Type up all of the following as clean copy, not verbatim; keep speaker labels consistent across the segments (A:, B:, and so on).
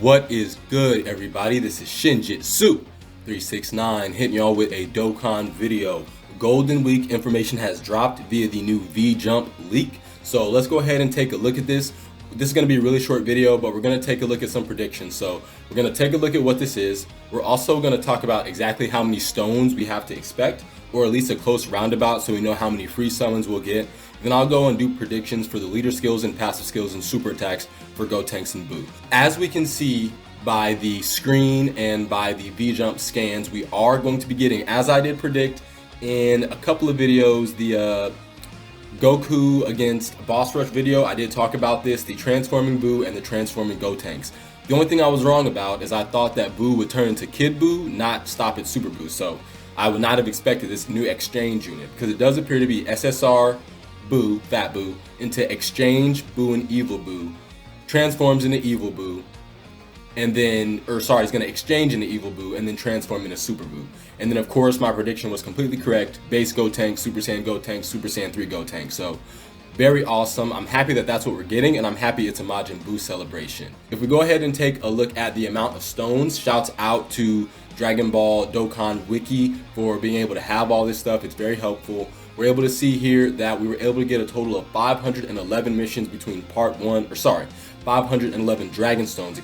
A: What is good, everybody? This is Shinjitsu369 hitting y'all with a Dokkan video. Golden Week information has dropped via the new V-Jump leak. So let's go ahead and take a look at this. This is going to be a really short video, but we're going to take a look at some predictions. So we're going to take a look at what this is. We're also going to talk about exactly how many stones we have to expect, or at least a close roundabout so we know how many free summons we'll get. Then I'll go and do predictions for the leader skills and passive skills and super attacks for Gotenks and Buu. As we can see by the screen and by the V-Jump scans, we are going to be getting, as I did predict in a couple of videos, the Goku against Boss Rush video. I did talk about this, the transforming Buu and the transforming Gotenks. The only thing I was wrong about is I thought that Buu would turn into Kid Buu, not stop at Super Buu. So I would not have expected this new exchange unit, because it does appear to be SSR Buu, Fat Buu, into Exchange Buu and Evil Buu, transforms into Evil Buu, and then, he's going to exchange into Evil Buu and then transform into Super Buu. And then, of course, my prediction was completely correct. Base Gotenks, Super Saiyan Gotenks, Super Saiyan 3 Gotenks. So, very awesome. I'm happy that that's what we're getting, and I'm happy it's a Majin Buu celebration. If we go ahead and take a look at the amount of stones, shouts out to Dragon Ball Dokkan Wiki for being able to have all this stuff. It's very helpful. We're able to see here that we were able to get a total of 511 missions between 511 Dragon Stones,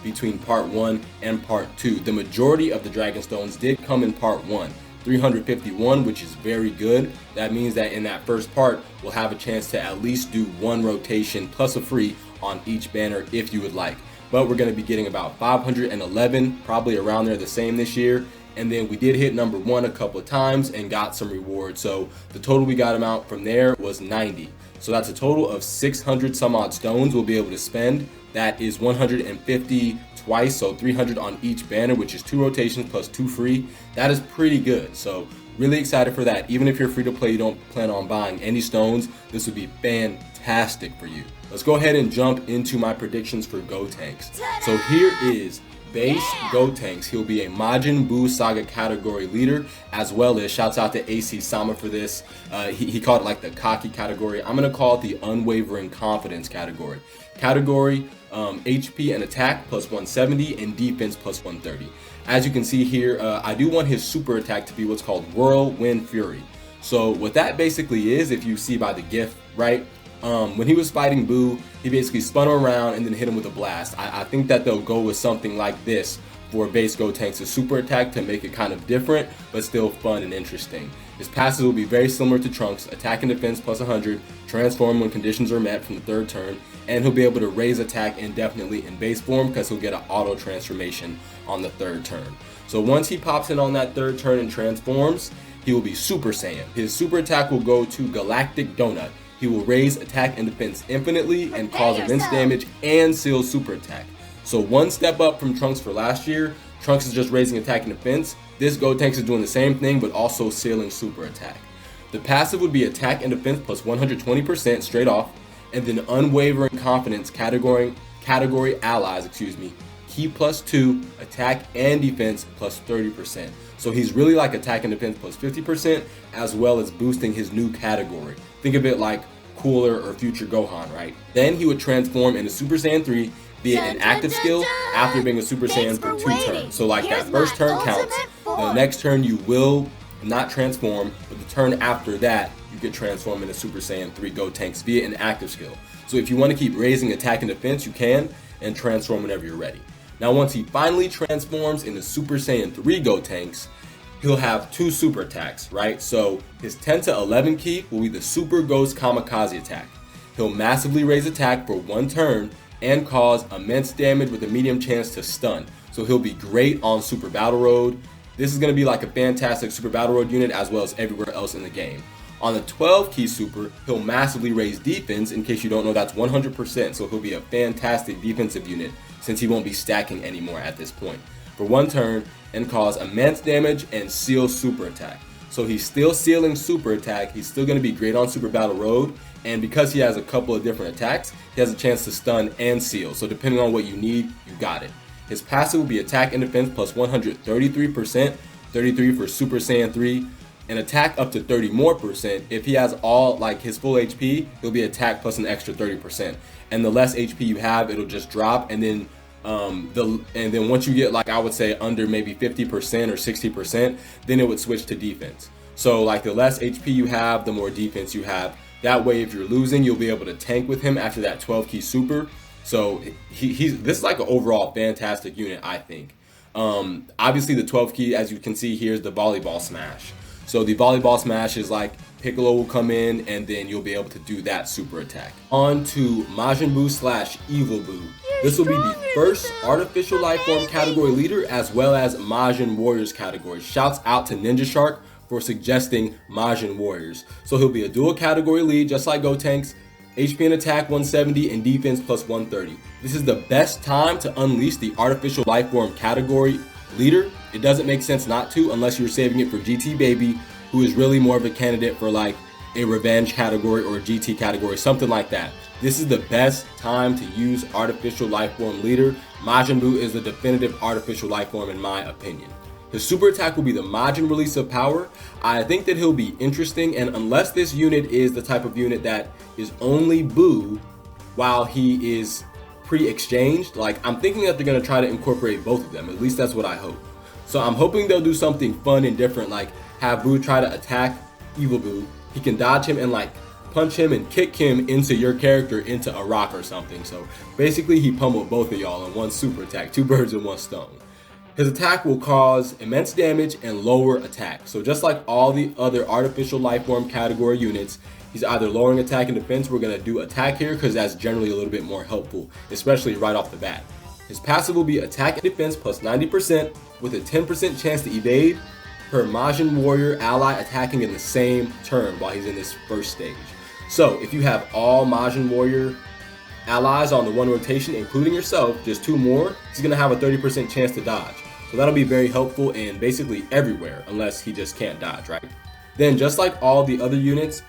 A: between Part 1 and Part 2. The majority of the Dragon Stones did come in Part 1, 351, which is very good. That means that in that first part, we'll have a chance to at least do one rotation plus a free on each banner if you would like. But we're going to be getting about 511, probably around there, the same this year. And then we did hit number 1 a couple of times and got some rewards. So the total we got amount from there was 90. So that's a total of 600 some odd stones we'll be able to spend. That is 150 twice, so 300 on each banner, which is 2 rotations plus 2 free. That is pretty good. So really excited for that. Even if you're free to play, you don't plan on buying any stones, this would be fantastic for you. Let's go ahead and jump into my predictions for Gotenks. So here is Base Gotenks. He'll be a Majin Buu Saga category leader, as well as, shouts out to AC Sama for this, he called it like the cocky category. I'm going to call it the unwavering confidence category. HP and attack plus 170 and defense plus 130. As you can see here, I do want his super attack to be what's called Whirlwind Fury. So what that basically is, if you see by the GIF, right? When he was fighting Buu, he basically spun him around and then hit him with a blast. I think that they'll go with something like this for base Gotenks' super attack to make it kind of different, but still fun and interesting. His passes will be very similar to Trunks, attack and defense plus 100, transform when conditions are met from the 3rd turn, and he'll be able to raise attack indefinitely in base form because he'll get an auto transformation on the 3rd turn. So once he pops in on that 3rd turn and transforms, he will be Super Saiyan. His super attack will go to Galactic Donut. He will raise attack and defense infinitely and cause immense damage and seal super attack. So one step up from Trunks for last year. Trunks is just raising attack and defense. This Gotenks is doing the same thing, but also sealing super attack. The passive would be attack and defense plus 120% straight off, and then unwavering confidence category allies, key plus 2, attack and defense plus 30%. So he's really like attack and defense plus 50%, as well as boosting his new category. Think of it like Cooler or Future Gohan, right? Then he would transform into Super Saiyan 3 via an active skill after being a Super Saiyan for 2 turns. So like that first turn counts, the next turn you will not transform, but the turn after that, you could transform into Super Saiyan 3 Gotenks via an active skill. So if you want to keep raising attack and defense, you can, and transform whenever you're ready. Now once he finally transforms into Super Saiyan 3 Gotenks, he'll have 2 super attacks, right? So his 10 to 11 key will be the Super Ghost Kamikaze attack. He'll massively raise attack for 1 turn and cause immense damage with a medium chance to stun. So he'll be great on Super Battle Road. This is going to be like a fantastic Super Battle Road unit as well as everywhere else in the game. On the 12 key super, he'll massively raise defense. In case you don't know, that's 100%. So he'll be a fantastic defensive unit since he won't be stacking anymore at this point for 1 turn and cause immense damage and seal super attack. So he's still sealing super attack. He's still going to be great on Super Battle Road. And because he has a couple of different attacks, he has a chance to stun and seal. So depending on what you need, you got it. His passive will be attack and defense plus 133%, 33 for Super Saiyan 3, and attack up to 30 more percent. If he has all like his full HP, he'll be attack plus an extra 30%. And the less HP you have, it'll just drop, and then And then once you get like, I would say under maybe 50% or 60%, then it would switch to defense. So like the less HP you have, the more defense you have. That way, if you're losing, you'll be able to tank with him after that 12 key super. So this is like an overall fantastic unit, I think. Obviously the 12 key, as you can see here, is the volleyball smash. So the volleyball smash is like Piccolo will come in and then you'll be able to do that super attack. On to Majin Buu / Evil Buu. This will be the first artificial life form category leader as well as Majin Warriors category. Shouts out to Ninja Shark for suggesting Majin Warriors. So he'll be a dual category lead just like Gotenks. HP and attack 170 and defense plus 130. This is the best time to unleash the artificial life form category leader. It doesn't make sense not to unless you're saving it for GT Baby, who is really more of a candidate for like a revenge category or a GT category, something like that. This is the best time to use artificial life form leader. Majin Buu is the definitive artificial life form in my opinion. His super attack will be the Majin release of power. I think that he'll be interesting, and unless this unit is the type of unit that is only Buu while he is pre-exchanged, like I'm thinking that they're going to try to incorporate both of them. At least that's what I hope. So I'm hoping they'll do something fun and different, like have Buu try to attack Evil Buu. He can dodge him and like punch him and kick him into your character into a rock or something. So basically he pummeled both of y'all in one super attack, two birds with one stone. His attack will cause immense damage and lower attack. So just like all the other artificial life form category units, he's either lowering attack and defense. We're going to do attack here because that's generally a little bit more helpful, especially right off the bat. His passive will be attack and defense plus 90% with a 10% chance to evade per Majin Warrior ally attacking in the same turn while he's in this first stage. So if you have all Majin Warrior allies on the one rotation, including yourself, just two more, he's going to have a 30% chance to dodge. So that'll be very helpful in basically everywhere, unless he just can't dodge, right? Then just like all the other units,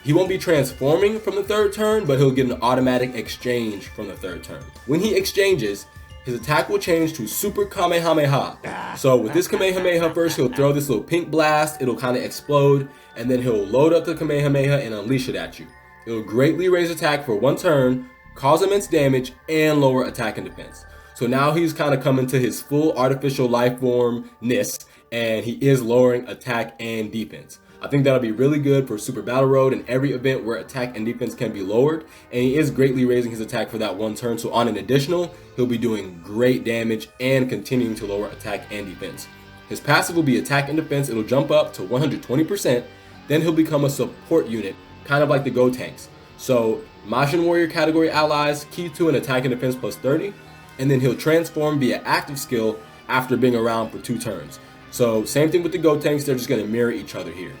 A: he won't be transforming from the third turn, but he'll get an automatic exchange from the third turn. When he exchanges, his attack will change to Super Kamehameha. So with this Kamehameha first, he'll throw this little pink blast, it'll kind of explode, and then he'll load up the Kamehameha and unleash it at you. It'll greatly raise attack for one turn, cause immense damage, and lower attack and defense. So now he's kind of coming to his full artificial life form-ness, and he is lowering attack and defense. I think that'll be really good for Super Battle Road and every event where attack and defense can be lowered, and he is greatly raising his attack for that one turn. So on an additional, he'll be doing great damage and continuing to lower attack and defense. His passive will be attack and defense. It'll jump up to 120%. Then he'll become a support unit, kind of like the Gotenks. So Majin Warrior category allies, key to an attack and defense plus 30. And then he'll transform via active skill after being around for 2 turns. So same thing with the Gotenks, they're just going to mirror each other here.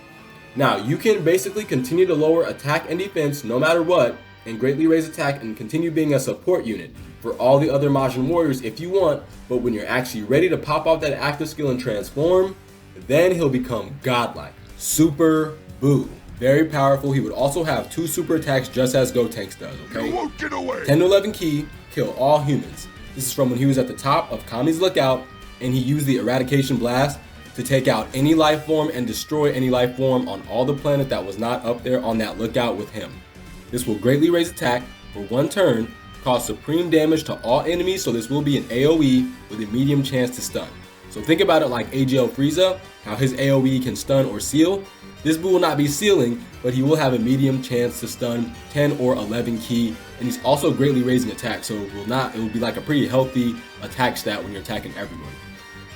A: Now you can basically continue to lower attack and defense no matter what, and greatly raise attack and continue being a support unit for all the other Majin Warriors if you want, but when you're actually ready to pop off that active skill and transform, then he'll become godlike. Super Buu. Very powerful. He would also have 2 super attacks just as Gotenks does, okay?
B: You won't get away.
A: 10 to 11 key, kill all humans. This is from when he was at the top of Kami's Lookout, and he used the Eradication Blast to take out any life form and destroy any life form on all the planet that was not up there on that lookout with him. This will greatly raise attack for one turn, cause supreme damage to all enemies, so this will be an AoE with a medium chance to stun. So think about it like AGL Frieza, how his AoE can stun or seal. This Buu will not be sealing, but he will have a medium chance to stun 10 or 11 key, and he's also greatly raising attack, so it will be like a pretty healthy attack stat when you're attacking everyone.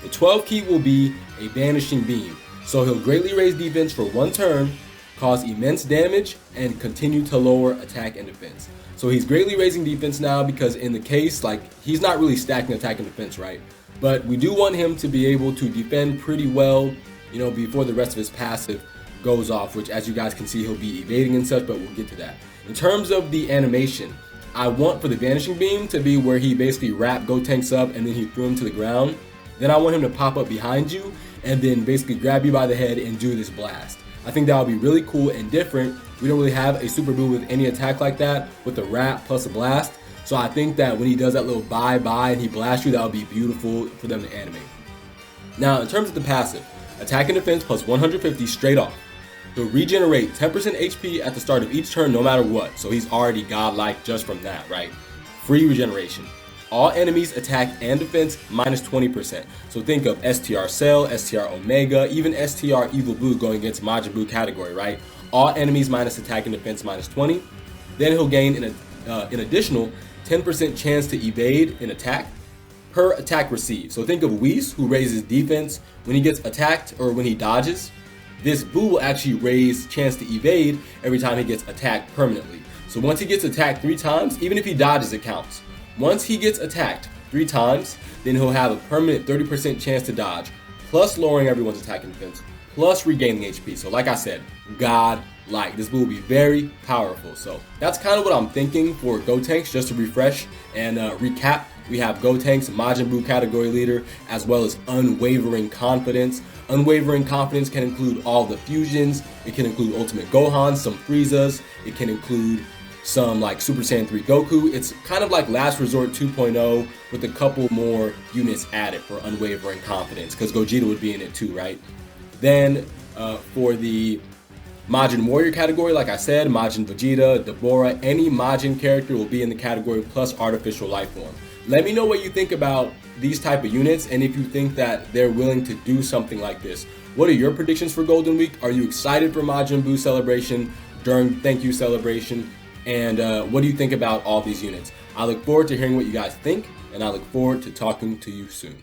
A: The 12 key will be a Vanishing Beam, so he'll greatly raise defense for one turn, cause immense damage, and continue to lower attack and defense. So he's greatly raising defense now because in the case, like, he's not really stacking attack and defense, right? But we do want him to be able to defend pretty well, you know, before the rest of his passive goes off, which as you guys can see, he'll be evading and such, but we'll get to that. In terms of the animation, I want for the Vanishing Beam to be where he basically wrapped Gotenks up and then he threw him to the ground. Then I want him to pop up behind you and then basically grab you by the head and do this blast. I think that would be really cool and different. We don't really have a Super Buu with any attack like that with a wrap plus a blast. So I think that when he does that little bye-bye and he blasts you, that would be beautiful for them to animate. Now, in terms of the passive, attack and defense plus 150 straight off. He'll regenerate 10% HP at the start of each turn no matter what. So he's already godlike just from that, right? Free regeneration. All enemies attack and defense minus 20%. So think of STR Cell, STR Omega, even STR Evil Buu going against Majin Buu category, right? All enemies minus attack and defense minus 20. Then he'll gain an additional 10% chance to evade an attack per attack received. So think of Whis, who raises defense when he gets attacked or when he dodges. This Buu will actually raise chance to evade every time he gets attacked permanently. So once he gets attacked 3 times, even if he dodges, it counts. Once he gets attacked 3 times, then he'll have a permanent 30% chance to dodge, plus lowering everyone's attack and defense, plus regaining HP. So like I said, God-like. This Buu will be very powerful. So that's kind of what I'm thinking for Gotenks. Just to refresh and recap, we have Gotenks, Majin Buu category leader, as well as Unwavering Confidence. Unwavering Confidence can include all the fusions. It can include Ultimate Gohan, some Friezas. It can include some like Super Saiyan 3 Goku. It's kind of like Last Resort 2.0 with a couple more units added for Unwavering Confidence, because Gogeta would be in it too, right? Then for the Majin Warrior category, like I said, Majin Vegeta, Deborah, any Majin character will be in the category plus Artificial Life Form. Let me know what you think about these type of units, and if you think that they're willing to do something like this. What are your predictions for Golden Week? Are you excited for Majin Buu Celebration during Thank You Celebration? And what do you think about all these units? I look forward to hearing what you guys think, and I look forward to talking to you soon.